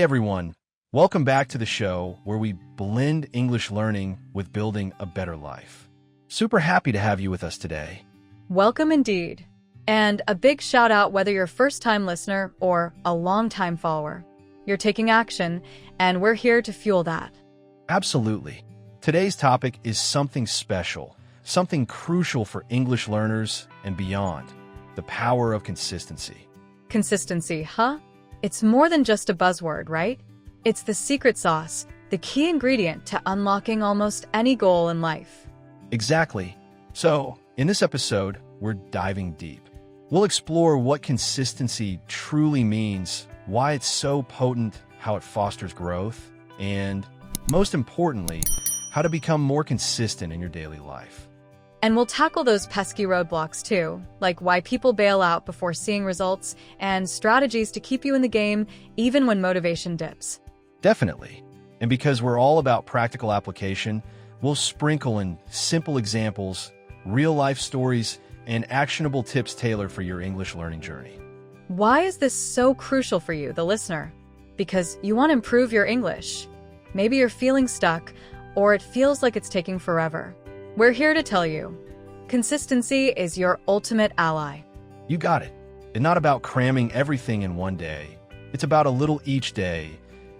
everyone, welcome back to the show where we blend English learning with building a better life. Super happy to have you with us today. Welcome indeed. And a big shout out whether you're a first-time listener or a long-time follower. You're taking action, and we're here to fuel that. Absolutely. Today's topic is something special, something crucial for English learners and beyond, the power of consistency. Consistency, huh? It's more than just a buzzword, right? It's the secret sauce, the key ingredient to unlocking almost any goal in life. Exactly. So, in this episode, we're diving deep. We'll explore what consistency truly means, why it's so potent, how it fosters growth, and, most importantly, how to become more consistent in your daily life. And we'll tackle those pesky roadblocks too, like why people bail out before seeing results and strategies to keep you in the game even when motivation dips. Definitely. And because we're all about practical application, we'll sprinkle in simple examples, real-life stories, and actionable tips tailored for your English learning journey. Why is this so crucial for you, the listener? Because you want to improve your English. Maybe you're feeling stuck, or it feels like it's taking forever. We're here to tell you, consistency is your ultimate ally. You got it. It's not about cramming everything in one day. It's about a little each day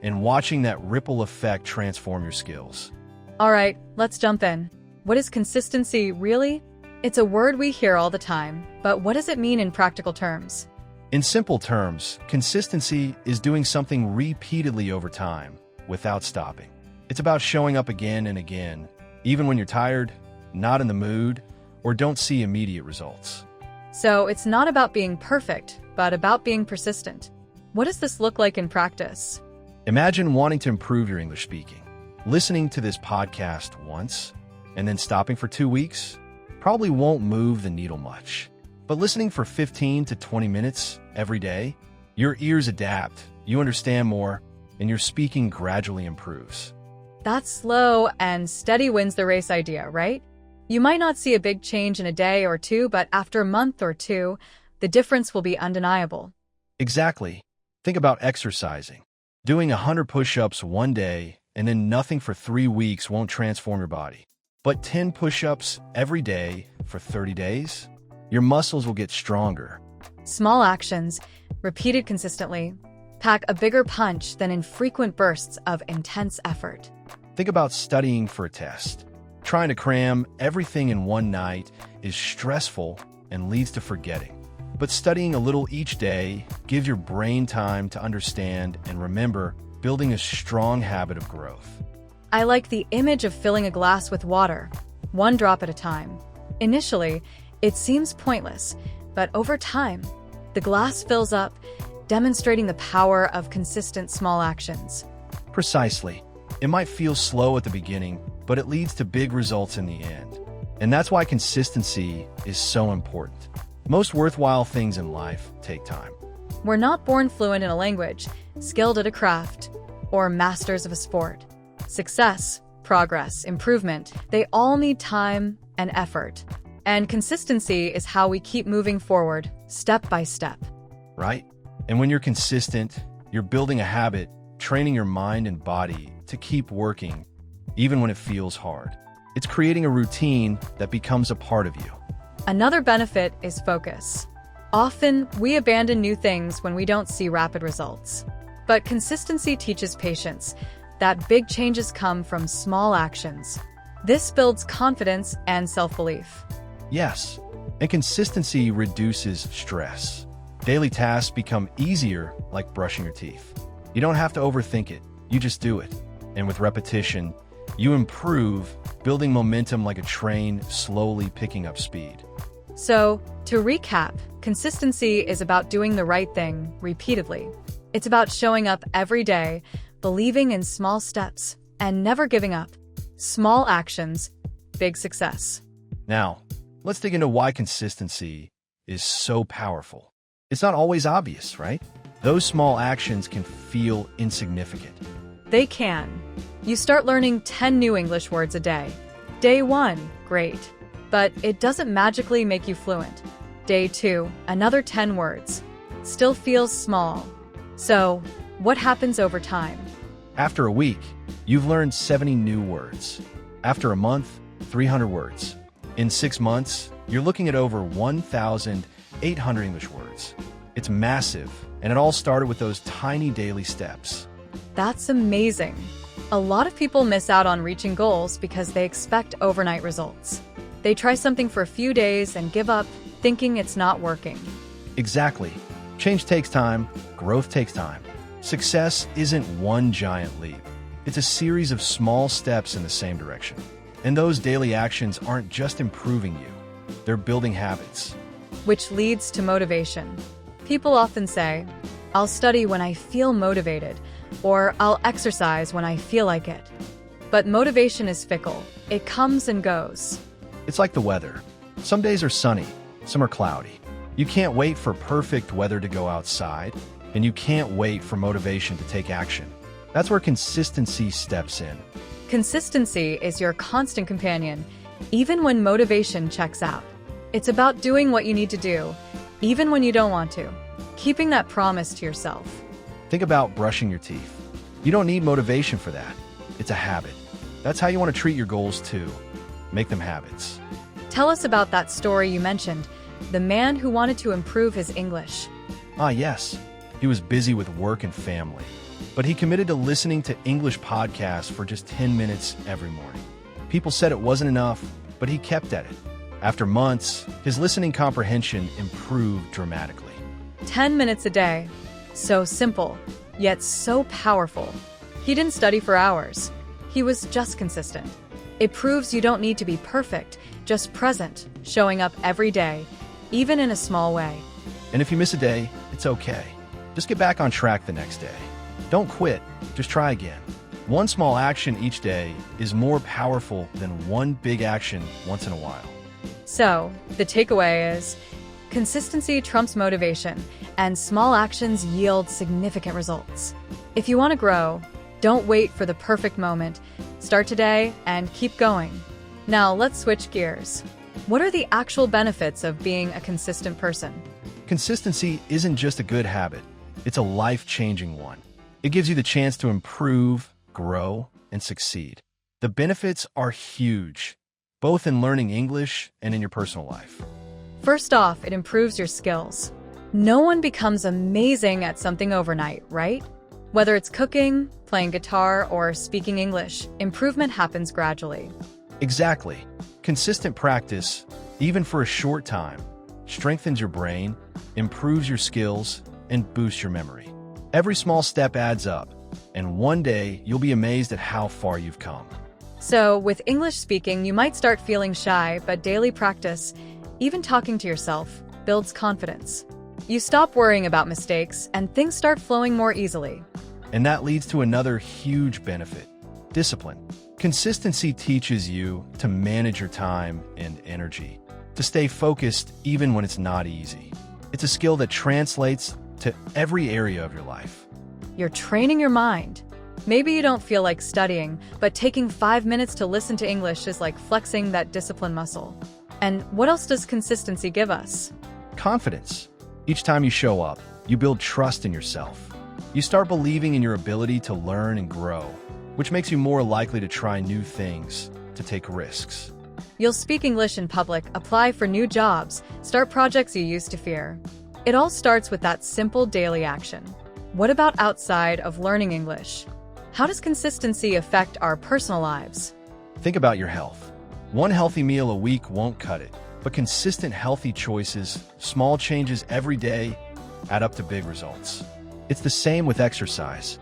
and watching that ripple effect transform your skills. All right, let's jump in. What is consistency really? It's a word we hear all the time, but what does it mean in practical terms? In simple terms, consistency is doing something repeatedly over time without stopping. It's about showing up again and again, even when you're tired, not in the mood, or don't see immediate results. So it's not about being perfect, but about being persistent. What does this look like in practice? Imagine wanting to improve your English speaking. Listening to this podcast once, and then stopping for 2 weeks, probably won't move the needle much. But listening for 15 to 20 minutes every day, your ears adapt, you understand more, and your speaking gradually improves. That's slow and steady wins the race idea, right? You might not see a big change in a day or two, but after a month or two, the difference will be undeniable. Exactly. Think about exercising. Doing 100 push-ups one day and then nothing for 3 weeks won't transform your body. But 10 push-ups every day for 30 days, your muscles will get stronger. Small actions, repeated consistently, pack a bigger punch than infrequent bursts of intense effort. Think about studying for a test. Trying to cram everything in one night is stressful and leads to forgetting. But studying a little each day gives your brain time to understand and remember, building a strong habit of growth. I like the image of filling a glass with water, one drop at a time. Initially, it seems pointless, but over time, the glass fills up, demonstrating the power of consistent small actions. Precisely. It might feel slow at the beginning, but it leads to big results in the end. And that's why consistency is so important. Most worthwhile things in life take time. We're not born fluent in a language, skilled at a craft, or masters of a sport. Success, progress, improvement, they all need time and effort. And consistency is how we keep moving forward, step by step. Right? And when you're consistent, you're building a habit, training your mind and body to keep working, even when it feels hard. It's creating a routine that becomes a part of you. Another benefit is focus. Often, we abandon new things when we don't see rapid results. But consistency teaches patience, that big changes come from small actions. This builds confidence and self-belief. Yes, and consistency reduces stress. Daily tasks become easier, like brushing your teeth. You don't have to overthink it, you just do it. And with repetition, you improve, building momentum like a train slowly picking up speed. So, to recap, consistency is about doing the right thing repeatedly. It's about showing up every day, believing in small steps, and never giving up. Small actions, big success. Now, let's dig into why consistency is so powerful. It's not always obvious, right? Those small actions can feel insignificant. They can. You start learning 10 new English words a day. Day 1, great. But it doesn't magically make you fluent. Day 2, another 10 words. Still feels small. So, What happens over time? After a week, you've learned 70 new words. After a month, 300 words. In 6 months, you're looking at over 1,800 English words. It's massive, and it all started with those tiny daily steps. That's amazing. A lot of people miss out on reaching goals because they expect overnight results. They try something for a few days and give up, thinking it's not working. Exactly. Change takes time, growth takes time. Success isn't one giant leap. It's a series of small steps in the same direction. And those daily actions aren't just improving you, they're building habits. Which leads to motivation. People often say, I'll study when I feel motivated, or I'll exercise when I feel like it. But motivation is fickle. It comes and goes. It's like the weather. Some days are sunny, some are cloudy. You can't wait for perfect weather to go outside, and you can't wait for motivation to take action. That's where consistency steps in. Consistency is your constant companion, even when motivation checks out. It's about doing what you need to do, even when you don't want to. Keeping that promise to yourself. Think about brushing your teeth. You don't need motivation for that. It's a habit. That's how you want to treat your goals too. Make them habits. Tell us about that story you mentioned, the man who wanted to improve his English. Ah, yes. He was busy with work and family, but he committed to listening to English podcasts for just 10 minutes every morning. People said it wasn't enough, but he kept at it. After months, his listening comprehension improved dramatically. 10 minutes a day. So simple, yet so powerful. He didn't study for hours. He was just consistent. It proves you don't need to be perfect, just present, showing up every day, even in a small way. And if you miss a day, it's okay. Just get back on track the next day. Don't quit, just try again. One small action each day is more powerful than one big action once in a while. So, the takeaway is, consistency trumps motivation, and small actions yield significant results. If you want to grow, don't wait for the perfect moment. Start today and keep going. Now let's switch gears. What are the actual benefits of being a consistent person? Consistency isn't just a good habit, it's a life-changing one. It gives you the chance to improve, grow, and succeed. The benefits are huge, both in learning English and in your personal life. First off, it improves your skills. No one becomes amazing at something overnight, right? Whether it's cooking, playing guitar, or speaking English, improvement happens gradually. Exactly. Consistent practice, even for a short time, strengthens your brain, improves your skills, and boosts your memory. Every small step adds up, and one day you'll be amazed at how far you've come. So, with English speaking, you might start feeling shy, but daily practice, even talking to yourself, builds confidence. You stop worrying about mistakes, and things start flowing more easily. And that leads to another huge benefit: discipline. Consistency teaches you to manage your time and energy, to stay focused even when it's not easy. It's a skill that translates to every area of your life. You're training your mind. Maybe you don't feel like studying, but taking 5 minutes to listen to English is like flexing that discipline muscle. And what else does consistency give us? Confidence. Each time you show up, you build trust in yourself. You start believing in your ability to learn and grow, which makes you more likely to try new things, to take risks. You'll speak English in public, apply for new jobs, start projects you used to fear. It all starts with that simple daily action. What about outside of learning English? How does consistency affect our personal lives? Think about your health. One healthy meal a week won't cut it, but consistent healthy choices, small changes every day, add up to big results. It's the same with exercise.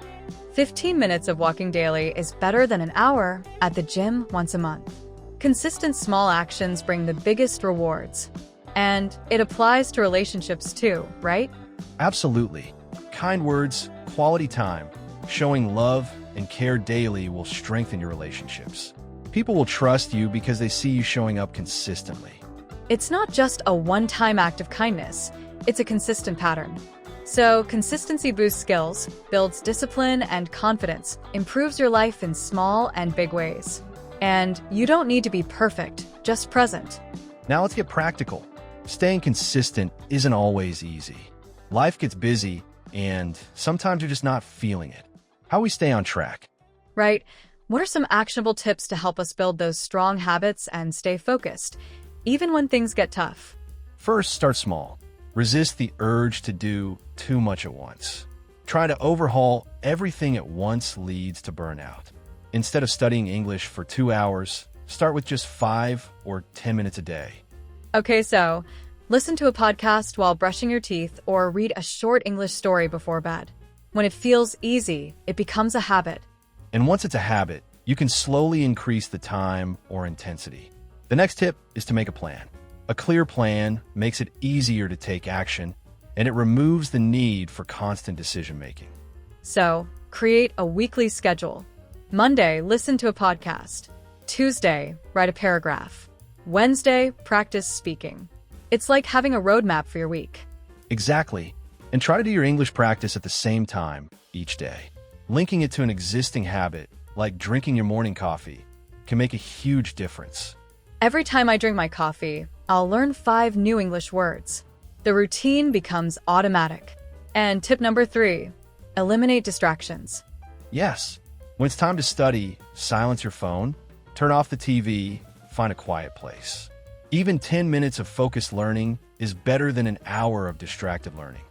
15 minutes of walking daily is better than an hour at the gym once a month. Consistent small actions bring the biggest rewards. And it applies to relationships too, right? Absolutely. Kind words, quality time, showing love and care daily will strengthen your relationships. People will trust you because they see you showing up consistently. It's not just a one-time act of kindness, it's a consistent pattern. So, consistency boosts skills, builds discipline and confidence, improves your life in small and big ways. And you don't need to be perfect, just present. Now let's get practical. Staying consistent isn't always easy. Life gets busy, and sometimes you're just not feeling it. How we stay on track? Right? What are some actionable tips to help us build those strong habits and stay focused, even when things get tough? First, start small. Resist the urge to do too much at once. Trying to overhaul everything at once leads to burnout. Instead of studying English for 2 hours, start with just 5 or 10 minutes a day. Okay, so listen to a podcast while brushing your teeth or read a short English story before bed. When it feels easy, it becomes a habit. And once it's a habit, you can slowly increase the time or intensity. The next tip is to make a plan. A clear plan makes it easier to take action, and it removes the need for constant decision-making. So, create a weekly schedule. Monday, listen to a podcast. Tuesday, write a paragraph. Wednesday, practice speaking. It's like having a roadmap for your week. Exactly. And try to do your English practice at the same time each day. Linking it to an existing habit, like drinking your morning coffee, can make a huge difference. Every time I drink my coffee, I'll learn 5 new English words. The routine becomes automatic. And tip number 3, eliminate distractions. Yes. When it's time to study, silence your phone, turn off the TV, find a quiet place. Even 10 minutes of focused learning is better than an hour of distracted learning.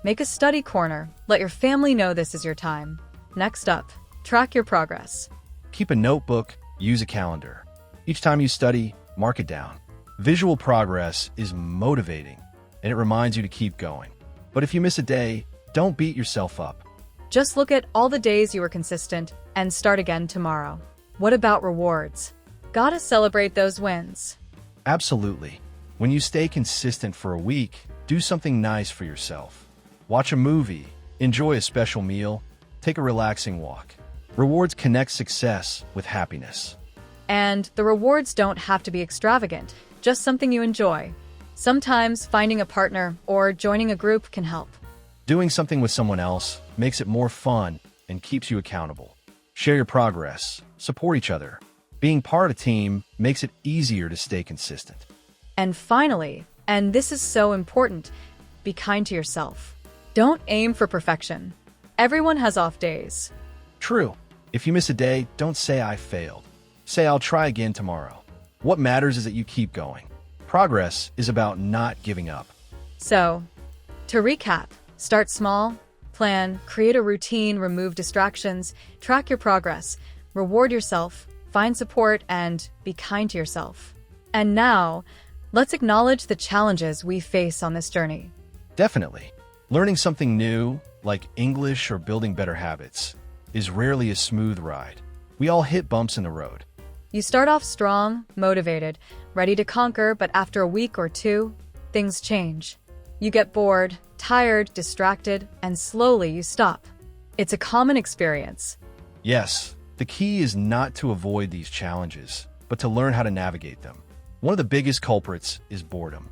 Make a study corner. Let your family know this is your time. Next up, track your progress. Keep a notebook, use a calendar. Each time you study, mark it down. Visual progress is motivating, and it reminds you to keep going. But if you miss a day, don't beat yourself up. Just look at all the days you were consistent and start again tomorrow. What about rewards? Gotta celebrate those wins. Absolutely. When you stay consistent for a week, do something nice for yourself. Watch a movie, enjoy a special meal, take a relaxing walk. Rewards connect success with happiness. And the rewards don't have to be extravagant, just something you enjoy. Sometimes finding a partner or joining a group can help. Doing something with someone else makes it more fun and keeps you accountable. Share your progress, support each other. Being part of a team makes it easier to stay consistent. And finally, and this is so important, be kind to yourself. Don't aim for perfection. Everyone has off days. True. If you miss a day, don't say I failed. Say I'll try again tomorrow. What matters is that you keep going. Progress is about not giving up. So, to recap, start small, plan, create a routine, remove distractions, track your progress, reward yourself, find support, and be kind to yourself. And now, let's acknowledge the challenges we face on this journey. Definitely. Learning something new, like English or building better habits, is rarely a smooth ride. We all hit bumps in the road. You start off strong, motivated, ready to conquer, but after a week or two, things change. You get bored, tired, distracted, and slowly you stop. It's a common experience. Yes, the key is not to avoid these challenges, but to learn how to navigate them. One of the biggest culprits is boredom.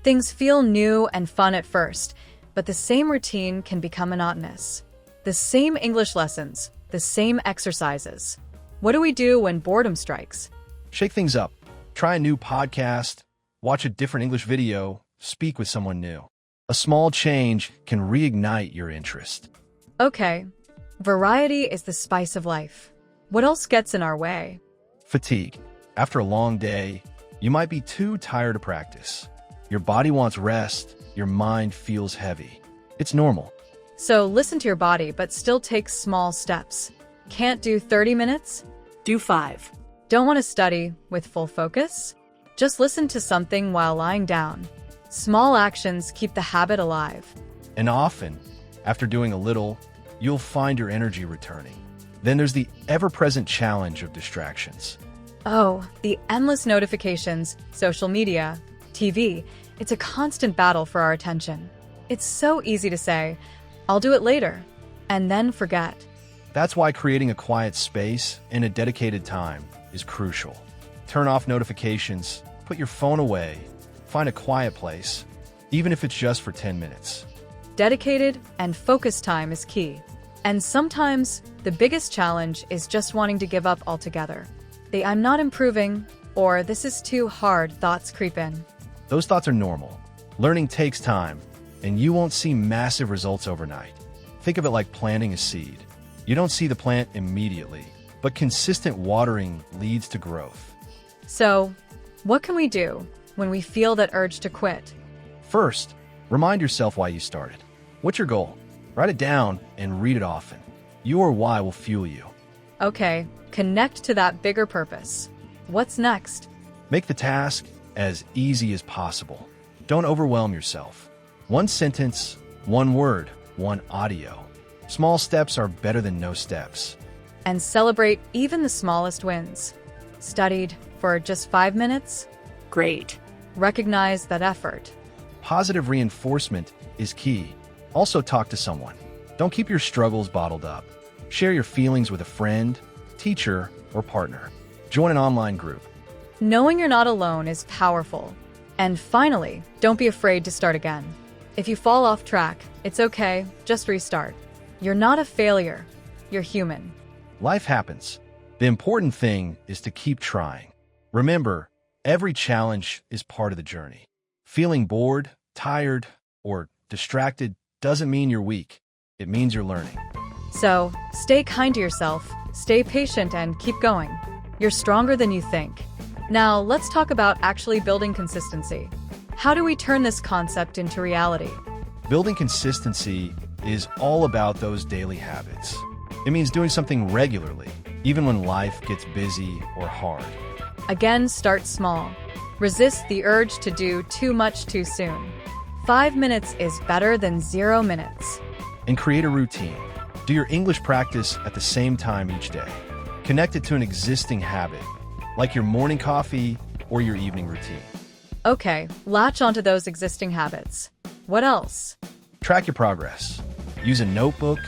Things feel new and fun at first, but the same routine can become monotonous. The same English lessons, the same exercises. What do we do when boredom strikes? Shake things up. Try a new podcast, watch a different English video, speak with someone new. A small change can reignite your interest. Okay, variety is the spice of life. What else gets in our way? Fatigue. After a long day, you might be too tired to practice. Your body wants rest, your mind feels heavy. It's normal. So listen to your body, but still take small steps. Can't do 30 minutes? Do 5. Don't want to study with full focus? Just listen to something while lying down. Small actions keep the habit alive. And often, after doing a little, you'll find your energy returning. Then there's the ever-present challenge of distractions. Oh, the endless notifications, social media, TV. It's a constant battle for our attention. It's so easy to say, I'll do it later, and then forget. That's why creating a quiet space and a dedicated time is crucial. Turn off notifications, put your phone away, find a quiet place, even if it's just for 10 minutes. Dedicated and focused time is key. And sometimes, the biggest challenge is just wanting to give up altogether. The I'm not improving, or this is too hard thoughts creep in. Those thoughts are normal. Learning takes time, and you won't see massive results overnight. Think of it like planting a seed. You don't see the plant immediately, but consistent watering leads to growth. So, what can we do when we feel that urge to quit? First, remind yourself why you started. What's your goal? Write it down and read it often. Your why will fuel you. Okay, connect to that bigger purpose. What's next? Make the task as easy as possible. Don't overwhelm yourself. One sentence, one word, one audio. Small steps are better than no steps. And celebrate even the smallest wins. Studied for just 5 minutes? Great. Recognize that effort. Positive reinforcement is key. Also talk to someone. Don't keep your struggles bottled up. Share your feelings with a friend, teacher, or partner. Join an online group. Knowing you're not alone is powerful. And finally, don't be afraid to start again. If you fall off track, it's okay, just restart. You're not a failure. You're human. Life happens. The important thing is to keep trying. Remember, every challenge is part of the journey. Feeling bored, tired, or distracted doesn't mean you're weak. It means you're learning. So, stay kind to yourself, stay patient, and keep going. You're stronger than you think. Now, let's talk about actually building consistency. How do we turn this concept into reality? Building consistency is all about those daily habits. It means doing something regularly, even when life gets busy or hard. Again, start small. Resist the urge to do too much too soon. 5 minutes is better than 0 minutes. And create a routine. Do your English practice at the same time each day. Connect it to an existing habit, like your morning coffee or your evening routine. Okay, latch onto those existing habits. What else? Track your progress. Use a notebook,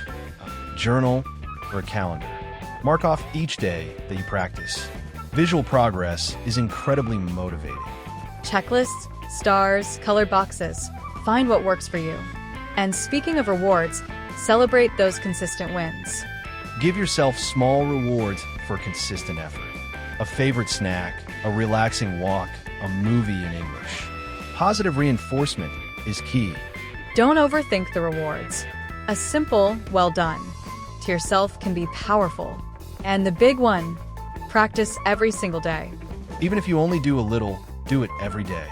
a journal, or a calendar. Mark off each day that you practice. Visual progress is incredibly motivating. Checklists, stars, colored boxes. Find what works for you. And speaking of rewards, celebrate those consistent wins. Give yourself small rewards for consistent effort. A favorite snack, a relaxing walk, a movie in English. Positive reinforcement is key. Don't overthink the rewards. A simple, well done to yourself can be powerful. And the big one, practice every single day. Even if you only do a little, do it every day.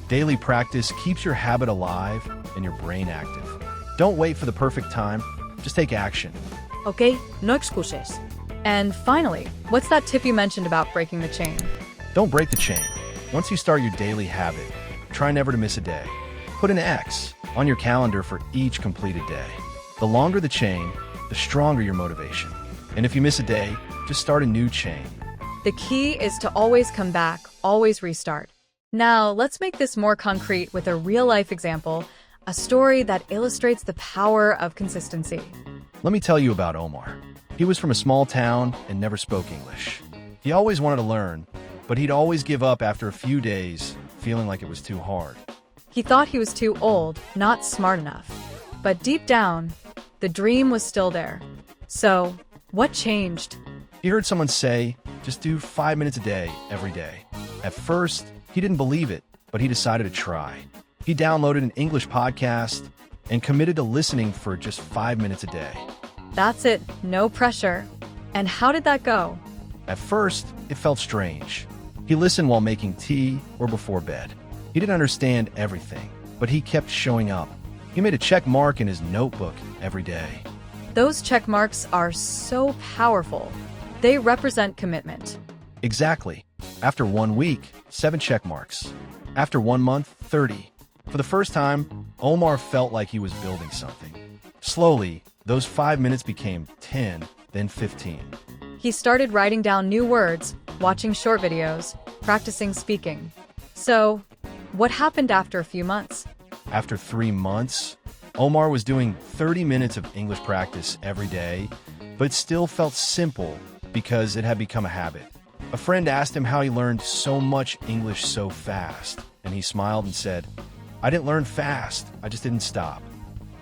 Daily practice keeps your habit alive and your brain active. Don't wait for the perfect time, just take action. Okay, no excuses. And finally, what's that tip you mentioned about breaking the chain? Don't break the chain. Once you start your daily habit, try never to miss a day. Put an X on your calendar for each completed day. The longer the chain, the stronger your motivation. And if you miss a day, just start a new chain. The key is to always come back, always restart. Now, let's make this more concrete with a real-life example, a story that illustrates the power of consistency. Let me tell you about Omar. He was from a small town and never spoke English. He always wanted to learn, but he'd always give up after a few days, feeling like it was too hard. He thought he was too old, not smart enough. But deep down, the dream was still there. So, what changed? He heard someone say, just do 5 minutes a day, every day. At first, he didn't believe it, but he decided to try. He downloaded an English podcast and committed to listening for just 5 minutes a day. That's it, no pressure. And how did that go? At first, it felt strange. He listened while making tea or before bed. He didn't understand everything, but he kept showing up. He made a check mark in his notebook every day. Those check marks are so powerful. They represent commitment. Exactly. After 1 week, 7 check marks. After 1 month, 30. For the first time, Omar felt like he was building something. Slowly, those 5 minutes became 10, then 15. He started writing down new words, watching short videos, practicing speaking. So, what happened after a few months? After 3 months, Omar was doing 30 minutes of English practice every day, but it still felt simple because it had become a habit. A friend asked him how he learned so much English so fast, and he smiled and said, "I didn't learn fast, I just didn't stop."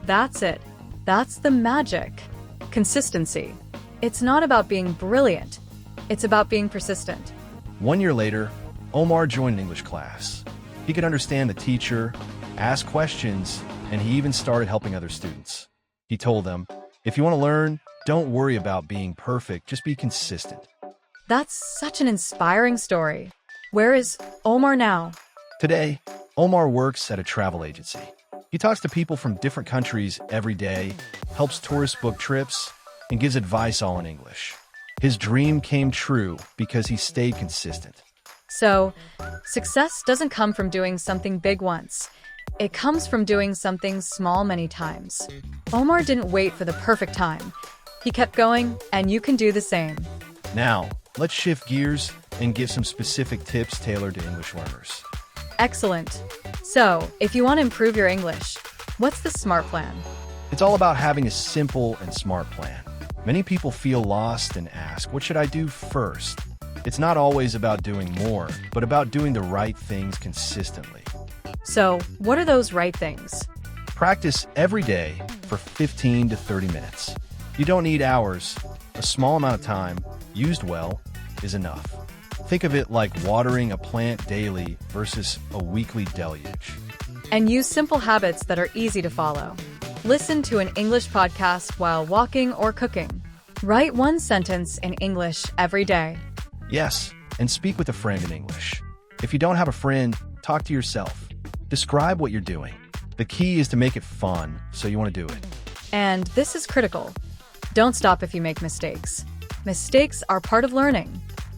That's it. That's the magic. Consistency. It's not about being brilliant. It's about being persistent. 1 year later, Omar joined an English class. He could understand the teacher, ask questions, and he even started helping other students. He told them, If you want to learn, don't worry about being perfect, just be consistent. That's such an inspiring story. Where is Omar now? Today, Omar works at a travel agency. He talks to people from different countries every day, helps tourists book trips, and gives advice all in English. His dream came true because he stayed consistent. So, success doesn't come from doing something big once. It comes from doing something small many times. Omar didn't wait for the perfect time. He kept going, and you can do the same. Now, let's shift gears and give some specific tips tailored to English learners. Excellent. So, if you want to improve your English, what's the SMART plan? It's all about having a simple and smart plan. Many people feel lost and ask, what should I do first? It's not always about doing more, but about doing the right things consistently. So, what are those right things? Practice every day for 15 to 30 minutes. You don't need hours. A small amount of time, used well, is enough. Think of it like watering a plant daily versus a weekly deluge. And use simple habits that are easy to follow. Listen to an English podcast while walking or cooking. Write one sentence in English every day. Yes, and speak with a friend in English. If you don't have a friend, talk to yourself. Describe what you're doing. The key is to make it fun, so you want to do it. And this is critical. Don't stop if you make mistakes. Mistakes are part of learning.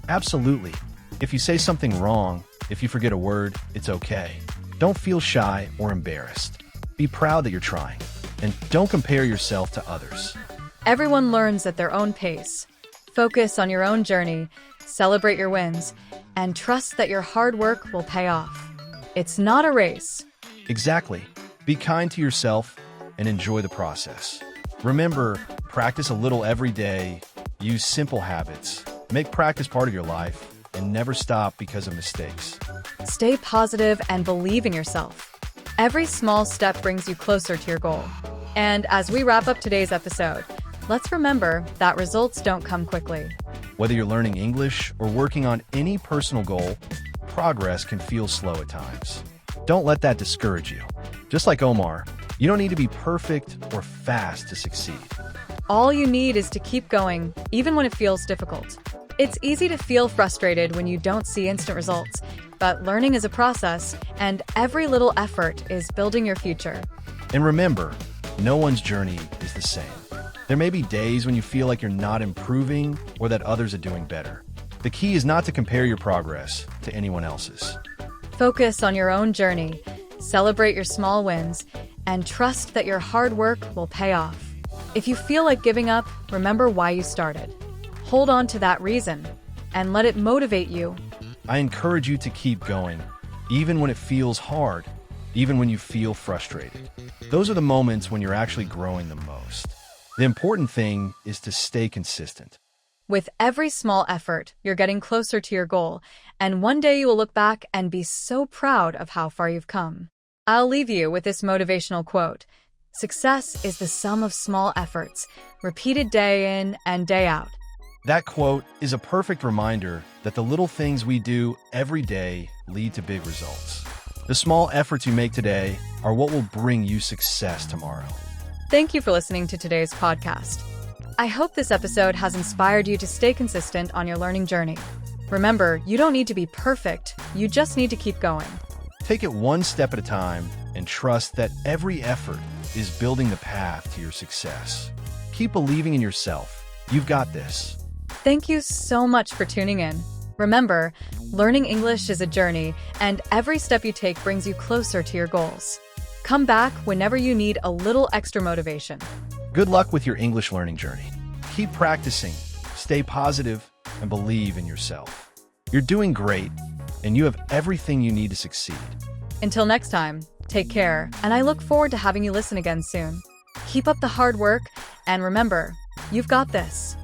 Absolutely. If you say something wrong, if you forget a word, it's okay. Don't feel shy or embarrassed. Be proud that you're trying. And don't compare yourself to others. Everyone learns at their own pace. Focus on your own journey, celebrate your wins, and trust that your hard work will pay off. It's not a race. Exactly. Be kind to yourself and enjoy the process. Remember, practice a little every day, use simple habits, make practice part of your life, and never stop because of mistakes. Stay positive and believe in yourself. Every small step brings you closer to your goal. And as we wrap up today's episode, let's remember that results don't come quickly. Whether you're learning English or working on any personal goal, progress can feel slow at times. Don't let that discourage you. Just like Omar, you don't need to be perfect or fast to succeed. All you need is to keep going, even when it feels difficult. It's easy to feel frustrated when you don't see instant results, but learning is a process, and every little effort is building your future. And remember, no one's journey is the same. There may be days when you feel like you're not improving or that others are doing better. The key is not to compare your progress to anyone else's. Focus on your own journey, celebrate your small wins, and trust that your hard work will pay off. If you feel like giving up, remember why you started. Hold on to that reason and let it motivate you. I encourage you to keep going, even when it feels hard, even when you feel frustrated. Those are the moments when you're actually growing the most. The important thing is to stay consistent. With every small effort, you're getting closer to your goal, and one day you will look back and be so proud of how far you've come. I'll leave you with this motivational quote. Success is the sum of small efforts, repeated day in and day out. That quote is a perfect reminder that the little things we do every day lead to big results. The small efforts you make today are what will bring you success tomorrow. Thank you for listening to today's podcast. I hope this episode has inspired you to stay consistent on your learning journey. Remember, you don't need to be perfect, you just need to keep going. Take it one step at a time and trust that every effort is building the path to your success. Keep believing in yourself. You've got this. Thank you so much for tuning in. Remember, learning English is a journey, and every step you take brings you closer to your goals. Come back whenever you need a little extra motivation. Good luck with your English learning journey. Keep practicing, stay positive, and believe in yourself. You're doing great, and you have everything you need to succeed. Until next time, take care, and I look forward to having you listen again soon. Keep up the hard work, and remember, you've got this.